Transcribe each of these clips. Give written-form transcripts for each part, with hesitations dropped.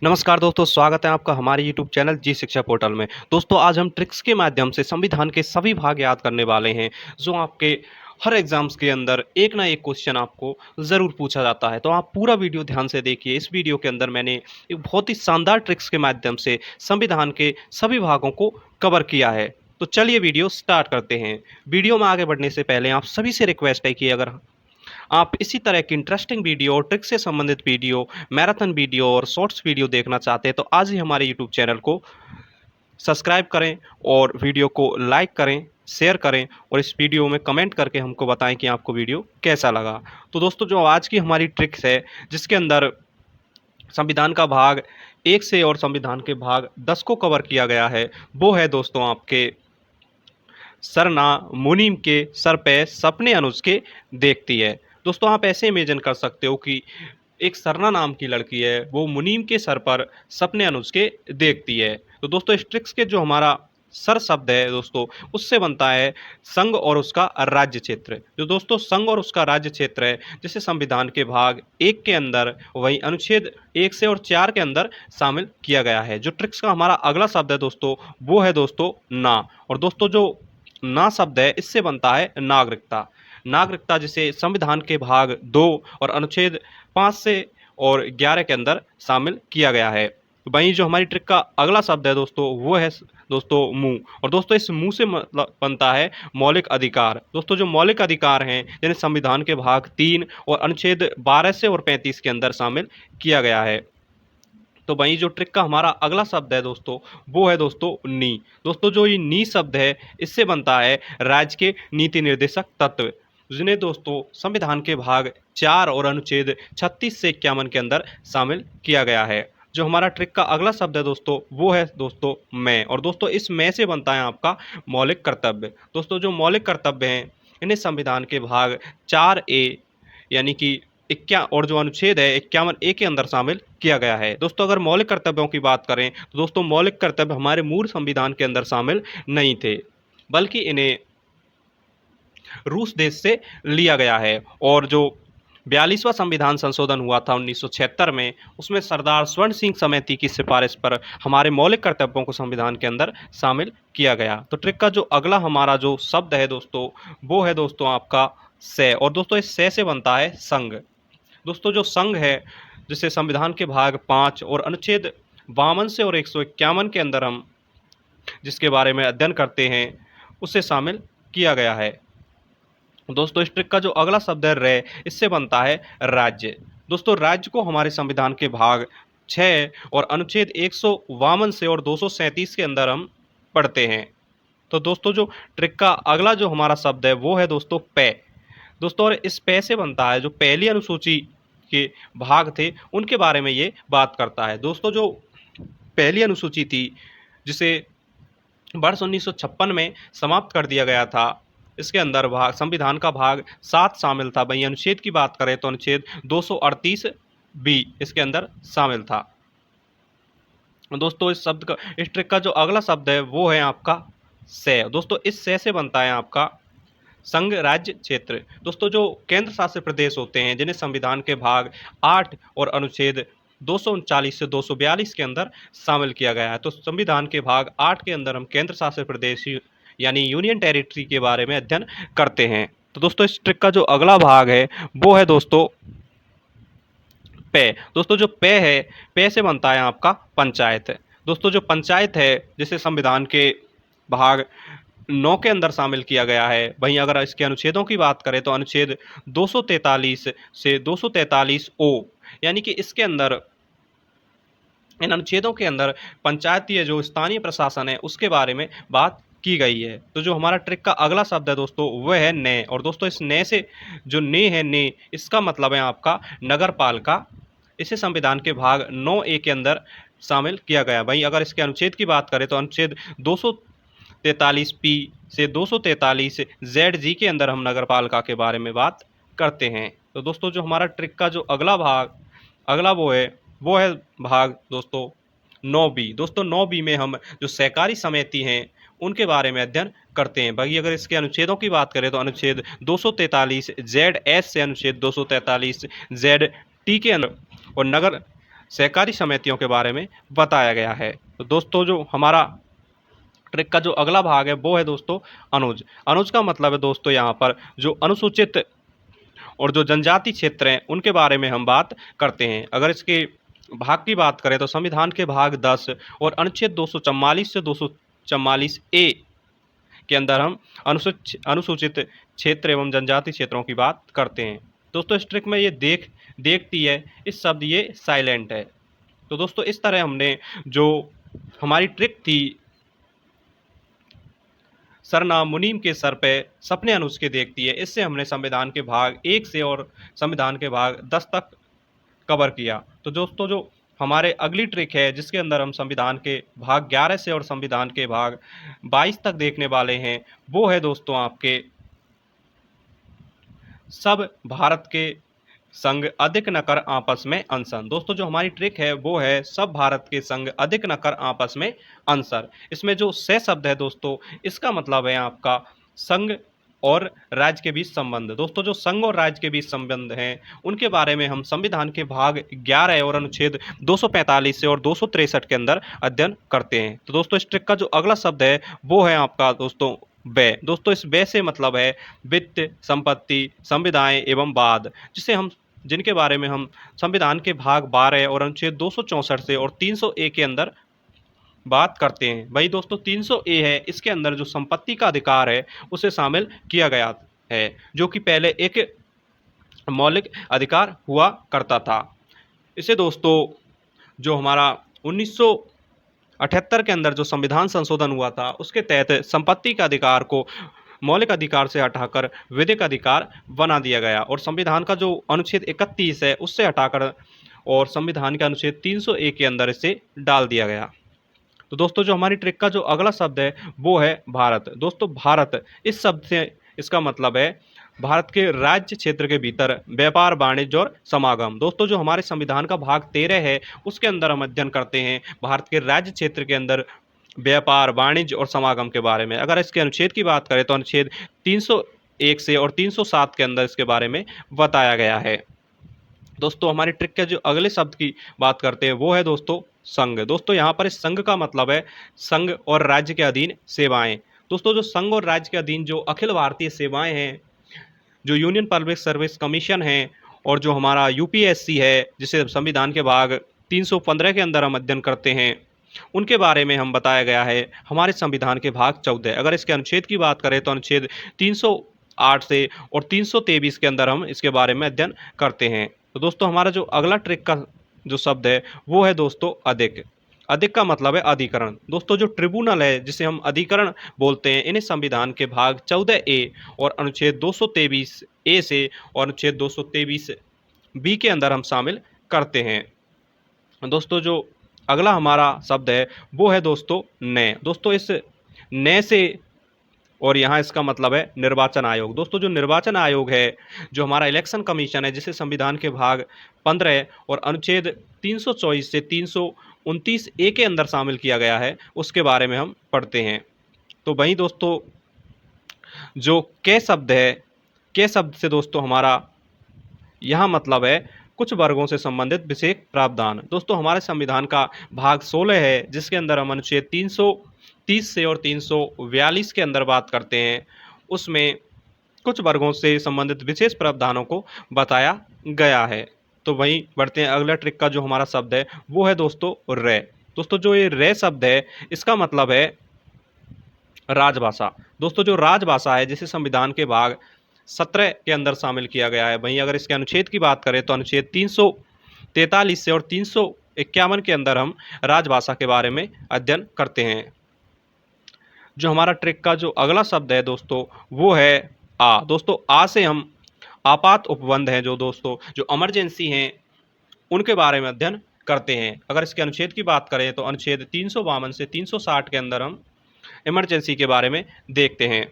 नमस्कार दोस्तों, स्वागत है आपका हमारे यूट्यूब चैनल जी शिक्षा पोर्टल में। दोस्तों आज हम ट्रिक्स के माध्यम से संविधान के सभी भाग याद करने वाले हैं, जो आपके हर एग्जाम्स के अंदर एक ना एक क्वेश्चन आपको ज़रूर पूछा जाता है। तो आप पूरा वीडियो ध्यान से देखिए। इस वीडियो के अंदर मैंने एक बहुत ही शानदार ट्रिक्स के माध्यम से संविधान के सभी भागों को कवर किया है। तो चलिए वीडियो स्टार्ट करते हैं। वीडियो में आगे बढ़ने से पहले आप सभी से रिक्वेस्ट है कि अगर आप इसी तरह की इंटरेस्टिंग वीडियो और ट्रिक से संबंधित वीडियो, मैराथन वीडियो और शॉर्ट्स वीडियो देखना चाहते हैं तो आज ही हमारे यूट्यूब चैनल को सब्सक्राइब करें और वीडियो को लाइक करें, शेयर करें और इस वीडियो में कमेंट करके हमको बताएं कि आपको वीडियो कैसा लगा। तो दोस्तों जो आज की हमारी ट्रिक्स है, जिसके अंदर संविधान का भाग 1 से और संविधान के भाग 10 को कवर किया गया है, वो है दोस्तों आपके सरना मुनीम के सर पे सपने अनुज के देखती है। दोस्तों आप ऐसे इमेजिन कर सकते हो कि एक सरना नाम की लड़की है, वो मुनीम के सर पर सपने अनुज के देखती है। तो दोस्तों इस ट्रिक्स के जो हमारा सर शब्द है दोस्तों, उससे बनता है संघ और उसका राज्य क्षेत्र। जो दोस्तों संघ और उसका राज्य क्षेत्र है, जिसे संविधान के भाग 1 के अंदर वही अनुच्छेद 1 से और 4 के अंदर शामिल किया गया है। जो ट्रिक्स का हमारा अगला शब्द है दोस्तों, वो है दोस्तों ना। और दोस्तों जो ना शब्द है, इससे बनता है नागरिकता। नागरिकता जिसे संविधान के भाग 2 और अनुच्छेद 5 से और 11 के अंदर शामिल किया गया है। वहीं जो हमारी ट्रिक का अगला शब्द है दोस्तों, वो है दोस्तों मुंह। और दोस्तों इस मुंह से मतलब बनता है मौलिक अधिकार। दोस्तों जो मौलिक अधिकार हैं, जिन्हें संविधान के भाग 3 और अनुच्छेद 12 से और 35 के अंदर शामिल किया गया है। तो वहीं जो ट्रिक का हमारा अगला शब्द है दोस्तों, वो है दोस्तों नी। दोस्तों जो ये नी शब्द है, इससे बनता है राज्य के नीति निर्देशक तत्व, जिन्हें दोस्तों संविधान के भाग 4 और अनुच्छेद 36 से 51 के अंदर शामिल किया गया है। जो हमारा ट्रिक का अगला शब्द है दोस्तों, वो है दोस्तों मैं। और दोस्तों इस मैं से बनता है आपका मौलिक कर्तव्य। दोस्तों जो मौलिक कर्तव्य हैं, इन्हें संविधान के भाग 4A यानी कि इक्या और जो अनुच्छेद है 51A के अंदर शामिल किया गया है। दोस्तों अगर मौलिक कर्तव्यों की बात करें तो दोस्तों मौलिक कर्तव्य हमारे मूल संविधान के अंदर शामिल नहीं थे, बल्कि इन्हें रूस देश से लिया गया है। और जो 42वां संविधान संशोधन हुआ था 1976 में, उसमें सरदार स्वर्ण सिंह समिति की सिफारिश पर हमारे मौलिक कर्तव्यों को संविधान के अंदर शामिल किया गया। तो ट्रिक का जो अगला हमारा जो शब्द है दोस्तों, वो है दोस्तों आपका से। और दोस्तों इस से बनता है संघ। दोस्तों जो संघ है, जिसे संविधान के भाग 5 और अनुच्छेद 52 से और 151 के अंदर हम जिसके बारे में अध्ययन करते हैं, उसे शामिल किया गया है। दोस्तों इस ट्रिक का जो अगला शब्द है रे, इससे बनता है राज्य। दोस्तों राज्य को हमारे संविधान के भाग 6 और अनुच्छेद 152 से और 237 के अंदर हम पढ़ते हैं। तो दोस्तों जो ट्रिक का अगला जो हमारा शब्द है, वो है दोस्तों पे। दोस्तों और इस पे से बनता है जो पहली अनुसूची के भाग थे, उनके बारे में ये बात करता है। दोस्तों जो पहली अनुसूची थी, जिसे वर्ष 1956 में समाप्त कर दिया गया था, इसके अंदर भाग संविधान का भाग 7 शामिल था। वहीं अनुच्छेद की बात करें तो अनुच्छेद 238 बी इसके अंदर शामिल था। दोस्तों इस ट्रिक का जो अगला शब्द है, वो है आपका से। दोस्तों इस से बनता है आपका संघ राज्य क्षेत्र। दोस्तों जो केंद्र शासित प्रदेश होते हैं, जिन्हें संविधान के भाग 8 और अनुच्छेद 239 से 242 के अंदर शामिल किया गया है। तो संविधान के भाग 8 के अंदर हम केंद्र शासित प्रदेश यानी यूनियन टेरिटरी के बारे में अध्ययन करते हैं। तो दोस्तों इस ट्रिक का जो अगला भाग है, वो है दोस्तों पे। दोस्तों जो पे है, पे से बनता है आपका पंचायत। दोस्तों जो पंचायत है, जिसे संविधान के भाग 9 के अंदर शामिल किया गया है। वहीं अगर इसके अनुच्छेदों की बात करें तो अनुच्छेद 243 से 243 ओ, यानी कि इसके अंदर इन अनुच्छेदों के अंदर पंचायतीय जो स्थानीय प्रशासन है, उसके बारे में बात की गई है। तो जो हमारा ट्रिक का अगला शब्द है दोस्तों, वह है ने। और दोस्तों इस ने से जो ने है, ने इसका मतलब है आपका नगर पालिका। इसे संविधान के भाग 9A के अंदर शामिल किया गया। वहीं अगर इसके अनुच्छेद की बात करें तो अनुच्छेद 243P से 243 ZG के अंदर हम नगर पालिका के बारे में बात करते हैं। तो दोस्तों जो हमारा ट्रिक का जो अगला वो है भाग दोस्तों 9B। दोस्तों 9B में हम जो सहकारी समिति हैं, उनके बारे में अध्ययन करते हैं। बाकी अगर इसके अनुच्छेदों की बात करें तो अनुच्छेद 243 ZS से अनुच्छेद 243 ZT के अंदर और सहकारी समितियों के बारे में बताया गया है। तो दोस्तों जो हमारा ट्रिक का जो अगला भाग है वो है दोस्तों अनुज। अनुज का मतलब है दोस्तों यहाँ पर जो अनुसूचित और जो जनजाति क्षेत्र हैं उनके बारे में हम बात करते हैं। अगर इसके भाग की बात करें तो संविधान के भाग 10 और अनुच्छेद 244 से 244 ए के अंदर हम अनुसूचित क्षेत्र एवं जनजाति क्षेत्रों की बात करते हैं। दोस्तों इस ट्रिक में ये देखती है, इस शब्द ये साइलेंट है। तो दोस्तों इस तरह हमने जो हमारी ट्रिक थी सरनाम मुनीम के सर पे सपने अनुज के देखती है, इससे हमने संविधान के भाग 1 से और संविधान के भाग 10 तक कवर किया। तो दोस्तों जो हमारे अगली ट्रिक है जिसके अंदर हम संविधान के भाग 11 से और संविधान के भाग 22 तक देखने वाले हैं वो है दोस्तों आपके सब भारत के संग अधिक न कर आपस में अनशन। दोस्तों जो हमारी ट्रिक है वो है सब भारत के संग अधिक न कर आपस में अंतर। इसमें जो से शब्द है दोस्तों इसका मतलब है आपका संघ और राज्य के बीच संबंध। दोस्तों जो संघ और राज्य के बीच संबंध हैं उनके बारे में हम संविधान के भाग 11 और अनुच्छेद 245 से और 263 के अंदर अध्ययन करते हैं। तो दोस्तों इस ट्रिक का जो अगला शब्द है वो है आपका दोस्तों व्यय। दोस्तों इस व्यय से मतलब है वित्त, संपत्ति, संविदाएं एवं वाद, जिनके बारे में हम संविधान के भाग 12 और अनुच्छेद 264 से और 300 ए के अंदर बात करते हैं। वही दोस्तों 300 ए है, इसके अंदर जो संपत्ति का अधिकार है उसे शामिल किया गया है, जो कि पहले एक मौलिक अधिकार हुआ करता था। इसे दोस्तों जो हमारा 1978 के अंदर जो संविधान संशोधन हुआ था उसके तहत संपत्ति के अधिकार को मौलिक अधिकार से हटाकर विधिक अधिकार बना दिया गया और संविधान का जो अनुच्छेद 31 है उससे हटाकर और संविधान के अनुच्छेद 300 ए के अंदर इसे डाल दिया गया। तो दोस्तों जो हमारी ट्रिक का जो अगला शब्द है वो है भारत। दोस्तों भारत इस शब्द से इसका मतलब है भारत के राज्य क्षेत्र के भीतर व्यापार, वाणिज्य और समागम। दोस्तों जो हमारे संविधान का भाग 13 है उसके अंदर हम अध्ययन करते हैं भारत के राज्य क्षेत्र के अंदर व्यापार, वाणिज्य और समागम के बारे में। अगर इसके अनुच्छेद की बात करें तो अनुच्छेद 301 से और 307 के अंदर इसके बारे में बताया गया है। दोस्तों हमारी ट्रिक के जो अगले शब्द की बात करते हैं वो है दोस्तों संघ। दोस्तों यहाँ पर इस संघ का मतलब है संघ और राज्य के अधीन सेवाएं। दोस्तों जो संघ और राज्य के अधीन जो अखिल भारतीय सेवाएं हैं, जो यूनियन पब्लिक सर्विस कमीशन है और जो हमारा यूपीएससी है जिसे संविधान के भाग 315 के अंदर हम अध्ययन करते हैं, उनके बारे में हम बताया गया है हमारे संविधान के भाग 14। अगर इसके अनुच्छेद की बात करें तो अनुच्छेद 308 से और 323 के अंदर हम इसके बारे में अध्ययन करते हैं। तो दोस्तों हमारा जो अगला ट्रिक का जो शब्द है वो है दोस्तों अधिक। अधिक का मतलब है अधिकरण। दोस्तों जो ट्रिब्यूनल है जिसे हम अधिकरण बोलते हैं, इन्हें संविधान के भाग 14 ए और अनुच्छेद 223 ए से और अनुच्छेद 223 बी के अंदर हम शामिल करते हैं। दोस्तों जो अगला हमारा शब्द है वो है दोस्तों नए। दोस्तों इस नए से और यहाँ इसका मतलब है निर्वाचन आयोग। दोस्तों जो निर्वाचन आयोग है, जो हमारा इलेक्शन कमीशन है जिसे संविधान के भाग 15 और अनुच्छेद 324 से 329 ए के अंदर शामिल किया गया है, उसके बारे में हम पढ़ते हैं। तो वहीं दोस्तों जो के शब्द है, के शब्द से दोस्तों हमारा यहाँ मतलब है कुछ वर्गों से संबंधित विशेष प्रावधान। दोस्तों हमारे संविधान का भाग 16 है जिसके अंदर हम अनुच्छेद 330 से और 342 के अंदर बात करते हैं, उसमें कुछ वर्गों से संबंधित विशेष प्रावधानों को बताया गया है। तो वहीं बढ़ते हैं अगला ट्रिक का जो हमारा शब्द है वो है दोस्तों रे। दोस्तों जो ये रे शब्द है इसका मतलब है राजभाषा। दोस्तों जो राजभाषा है जिसे संविधान के भाग 17 के अंदर शामिल किया गया है। वहीं अगर इसके अनुच्छेद की बात करें तो अनुच्छेद 343 से और 351 के अंदर हम राजभाषा के बारे में अध्ययन करते हैं। जो हमारा ट्रिक का जो अगला शब्द है दोस्तों वो है आ। दोस्तों आ से हम आपात उपबंध हैं जो दोस्तों जो इमरजेंसी हैं उनके बारे में अध्ययन करते हैं। अगर इसके अनुच्छेद की बात करें तो अनुच्छेद 352 से 360 के अंदर हम इमरजेंसी के बारे में देखते हैं।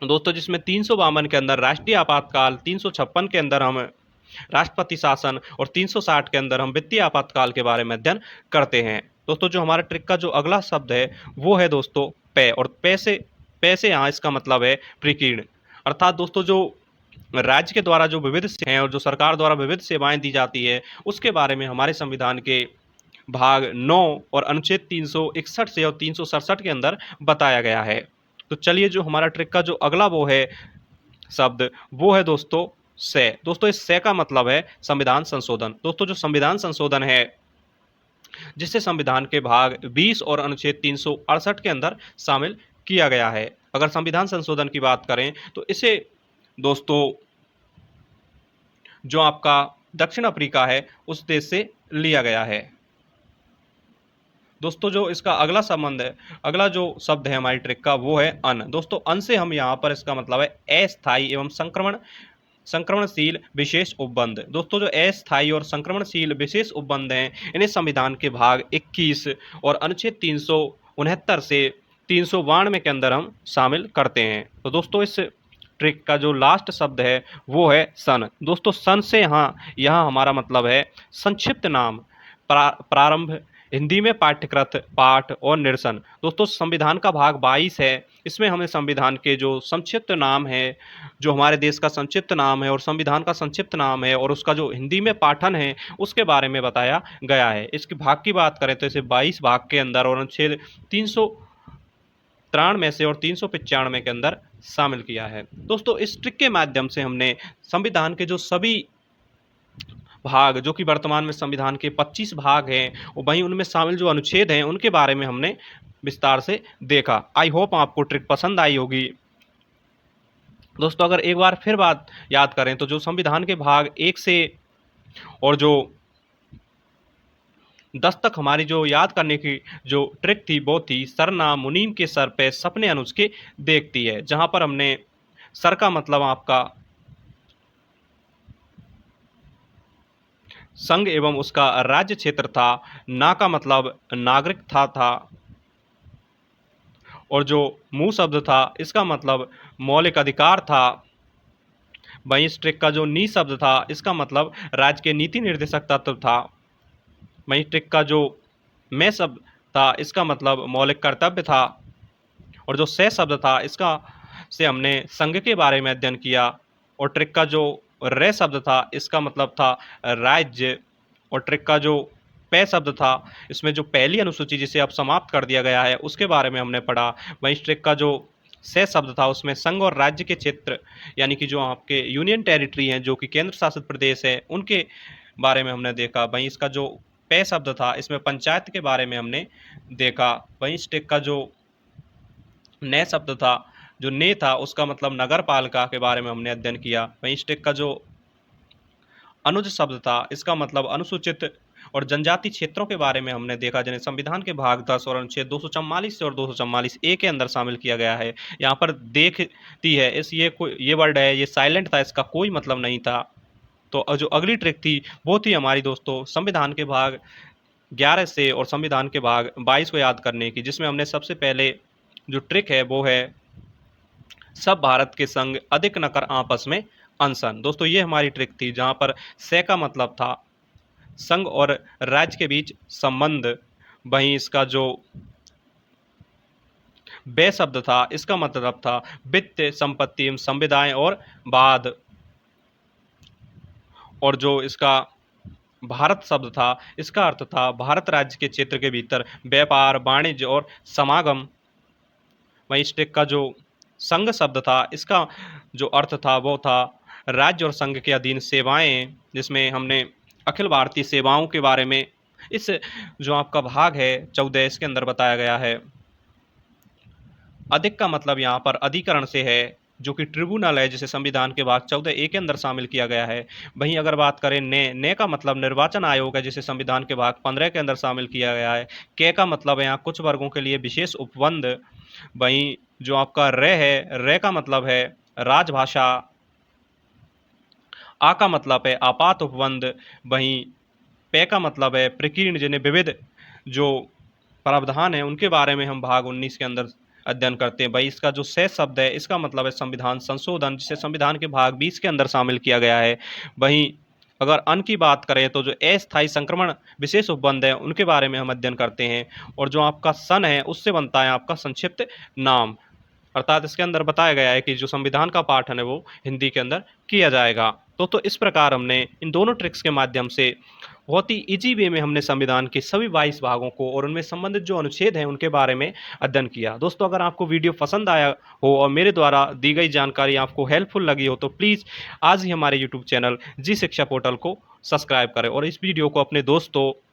दोस्तों जिसमें 352 के अंदर राष्ट्रीय आपातकाल, 356 के अंदर हम राष्ट्रपति शासन और 360 के अंदर हम वित्तीय आपातकाल के बारे में अध्ययन करते हैं। दोस्तों जो हमारा ट्रिक का जो अगला शब्द है वो है दोस्तों पे। और पे से यहाँ इसका मतलब है प्रकीर्ण। अर्थात दोस्तों जो राज्य के द्वारा जो विविध हैं और जो सरकार द्वारा विविध सेवाएं दी जाती है, उसके बारे में हमारे संविधान के भाग 9 और अनुच्छेद 361 से और 367 के अंदर बताया गया है। तो चलिए, जो हमारा ट्रिक का जो अगला वो है शब्द, वो है दोस्तों से। दोस्तों इस से का मतलब है संविधान संशोधन। दोस्तों जो संविधान संशोधन है, जिसे संविधान के भाग 20 और अनुच्छेद 368 के अंदर शामिल किया गया है। अगर संविधान संशोधन की बात करें तो इसे दोस्तों जो आपका दक्षिण अफ्रीका है उस देश से लिया गया है। दोस्तों जो इसका अगला संबंध है, अगला जो शब्द है हमारी ट्रिक का, वो है अन। दोस्तों अन से हम यहाँ पर इसका मतलब है अस्थायी एवं संक्रमणशील विशेष उपबंध। दोस्तों जो अस्थायी और संक्रमणशील विशेष उपबंध हैं, इन्हें संविधान के भाग 21 और अनुच्छेद 369 से 392 के अंदर हम शामिल करते हैं। तो दोस्तों इस ट्रिक का जो लास्ट शब्द है वो है सन। दोस्तों सन से यहाँ हमारा मतलब है संक्षिप्त नाम, प्रारंभ, हिंदी में पाठ्यकृत, पाठ और निरसन। दोस्तों संविधान का भाग 22 है, इसमें हमें संविधान के जो संक्षिप्त नाम है, जो हमारे देश का संक्षिप्त नाम है और संविधान का संक्षिप्त नाम है और उसका जो हिंदी में पाठन है उसके बारे में बताया गया है। इसके भाग की बात करें तो इसे 22 भाग के अंदर और अनुच्छेद 393 से और 395 के अंदर शामिल किया है। दोस्तों इस ट्रिक के माध्यम से हमने संविधान के जो सभी भाग, जो कि वर्तमान में संविधान के 25 भाग हैं, और वहीं उनमें शामिल जो अनुच्छेद हैं उनके बारे में हमने विस्तार से देखा। आई होप आपको ट्रिक पसंद आई होगी। दोस्तों अगर एक बार फिर बात याद करें तो जो संविधान के भाग 1 से और जो 10 तक हमारी जो याद करने की जो ट्रिक थी वो थी सरना मुनीम के सर पे सपने अनुज के देखती है, जहां पर हमने सर का मतलब आपका संघ एवं उसका राज्य क्षेत्र था, ना का मतलब नागरिक था और जो मुंह शब्द था इसका मतलब मौलिक अधिकार था। वहीं इस ट्रिक का जो नी शब्द था इसका मतलब राज्य के नीति निर्देशक तत्व था। वहीं ट्रिक का जो मैं शब्द था इसका मतलब मौलिक कर्तव्य था और जो से शब्द था इसका से हमने संघ के बारे में अध्ययन किया और ट्रिक का जो रे शब्द था इसका मतलब था राज्य और ट्रिक का जो पे शब्द था इसमें जो पहली अनुसूची जिसे अब समाप्त कर दिया गया है उसके बारे में हमने पढ़ा। वहीं ट्रिक का जो से शब्द था उसमें संघ और राज्य के क्षेत्र यानी कि जो आपके यूनियन टेरिटरी हैं, जो कि केंद्र शासित प्रदेश है, उनके बारे में हमने देखा। वहीं इसका जो पे शब्द था इसमें पंचायत के बारे में हमने देखा। वहीं इस ट्रिक का जो ने शब्द था, जो ने था उसका मतलब नगर पालिका के बारे में हमने अध्ययन किया। वहीं इस ट्रिक का जो अनुज शब्द था इसका मतलब अनुसूचित और जनजाति क्षेत्रों के बारे में हमने देखा, जिन्हें संविधान के भाग 10 और अनुच्छेद 244 से और 244 ए के अंदर शामिल किया गया है। यहाँ पर देखती है इस ये वर्ड है, ये साइलेंट था, इसका कोई मतलब नहीं था। तो जो अगली ट्रिक थी वो थी हमारी दोस्तों संविधान के भाग 11 से और संविधान के भाग 22 को याद करने की, जिसमें हमने सबसे पहले जो ट्रिक है वो है सब भारत के संग अधिक न कर आपस में अनशन। दोस्तों ये हमारी ट्रिक थी जहाँ पर से का मतलब था संघ और राज्य के बीच संबंध। वहीं इसका जो बे शब्द था इसका मतलब था वित्त, संपत्ति एवं संविदाएं और बाद। और जो इसका भारत शब्द था इसका अर्थ था भारत राज्य के क्षेत्र के भीतर व्यापार, वाणिज्य और समागम। वहीं इस ट्रिक का जो संघ शब्द था इसका जो अर्थ था वो था राज्य और संघ के अधीन सेवाएं, जिसमें हमने अखिल भारतीय सेवाओं के बारे में इस जो आपका भाग है 14 इसके अंदर बताया गया है। अधिक का मतलब यहाँ पर अधिकरण से है, जो कि ट्रिब्यूनल है, जिसे संविधान के भाग 14 ए के अंदर शामिल किया गया है। वहीं अगर बात करें ने का मतलब निर्वाचन आयोग है, जिसे संविधान के भाग 15 के अंदर शामिल किया गया है। के का मतलब है यहाँ कुछ वर्गों के लिए विशेष उपबंध। वहीं जो आपका रे है, रे का मतलब है राजभाषा। आ का मतलब है आपात उपबंध। वहीं पे का मतलब है प्रकीर्ण, जिन्हें विविध जो प्रावधान है उनके बारे में हम भाग 19 के अंदर अध्ययन करते हैं। भाई इसका जो से शब्द है इसका मतलब है संविधान संशोधन, जिसे संविधान के भाग 20 के अंदर शामिल किया गया है। वहीं अगर अन की बात करें तो जो अस्थायी संक्रमण विशेष उपबंध है उनके बारे में हम अध्ययन करते हैं। और जो आपका सन है उससे बनता है आपका संक्षिप्त नाम। अर्थात इसके अंदर बताया गया है कि जो संविधान का पाठ है वो हिंदी के अंदर किया जाएगा। तो इस प्रकार हमने इन दोनों ट्रिक्स के माध्यम से बहुत ही ईजी वे में हमने संविधान के सभी 22 भागों को और उनमें संबंधित जो अनुच्छेद हैं उनके बारे में अध्ययन किया। दोस्तों, अगर आपको वीडियो पसंद आया हो और मेरे द्वारा दी गई जानकारी आपको हेल्पफुल लगी हो तो प्लीज़ आज ही हमारे यूट्यूब चैनल जी शिक्षा पोर्टल को सब्सक्राइब करें और इस वीडियो को अपने दोस्तों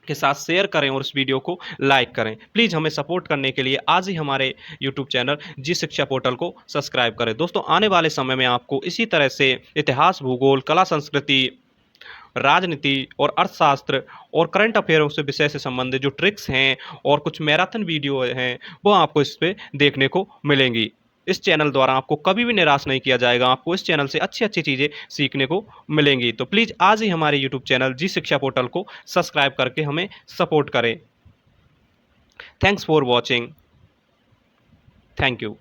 के साथ शेयर करें और इस वीडियो को लाइक करें। प्लीज़ हमें सपोर्ट करने के लिए आज ही हमारे यूट्यूब चैनल जी शिक्षा पोर्टल को सब्सक्राइब करें। दोस्तों, आने वाले समय में आपको इसी तरह से इतिहास, भूगोल, कला, संस्कृति, राजनीति और अर्थशास्त्र और करंट अफेयरों से विषय से संबंधित जो ट्रिक्स हैं और कुछ मैराथन वीडियो हैं वो आपको इस पे देखने को मिलेंगी। इस चैनल द्वारा आपको कभी भी निराश नहीं किया जाएगा, आपको इस चैनल से अच्छी-अच्छी चीज़ें सीखने को मिलेंगी। तो प्लीज़ आज ही हमारे यूट्यूब चैनल जी शिक्षा पोर्टल को सब्सक्राइब करके हमें सपोर्ट करें। Thanks for watching. Thank you.